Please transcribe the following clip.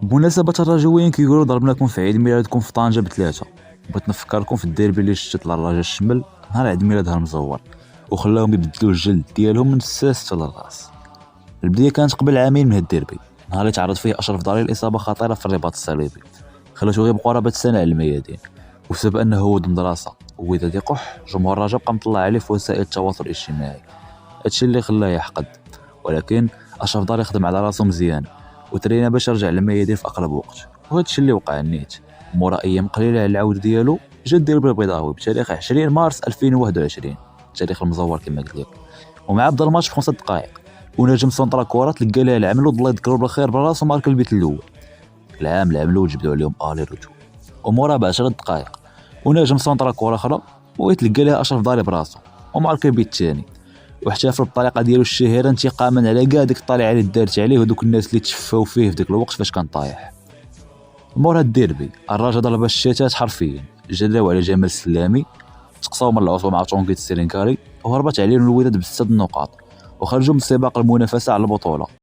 بمناسبة الرجويين كيقولوا ضربناكم في عيد ميلادكم في طنجة ب3. بغيت نفكركم في الديربي اللي شتت للراجا الشمل نهار عيد ميلادها المزور وخلاهم يبدلوا الجلد ديالهم من الساس حتى للراس. البداية كانت قبل عامين من هالديربي، نهار اللي تعرض فيه أشرف ضرير لإصابة خطيرة في الرباط الصليبي خلاتو غير قرابة سنة على الميادين، وبسبب أنه هو مدرسة وإذا يقح جمهور الرجا بقى مطلع عليه في وسائل التواصل الاجتماعي، هادشي اللي خلاه يحقد. ولكن أشرف ضرير خدم على راسو مزيان وترينا باش يرجع للميادين في أقرب وقت، وهادشي اللي وقع نيت مورا أيام قليلة على العودة ديالو جا الديربي البيضاوي بتاريخ 20 مارس 2021 التاريخ المزور كما قلت لك، ومع بدا الماتش ب5 دقائق ونجم سونطرا كورة تلقى لها العمل الله يذكرو بالخير براسو مارك البيت الاول. العام العملو وجبدوا عليهم الي رجوع، ومورا ب10 دقائق ونجم سونطرا كورة اخرى ويتلقى لها اشرف ضاري براسو ومارك البيت الثاني، واحتفل بالطريقه ديالو الشهيره انتقاما على كاع ديك الطالعه اللي دارت عليه ودوك الناس اللي تشفاو فيه في ديك الوقت فاش كان طايح. مورا الديربي الراجا ضرب الشتات حرفيا، جراو على جمال السلامي تقصاو من العصبه مع طونكيت السيرينكاري وهربت عليهم الوداد ب6 نقاط وخرجوا من سباق المنافسه على البطوله.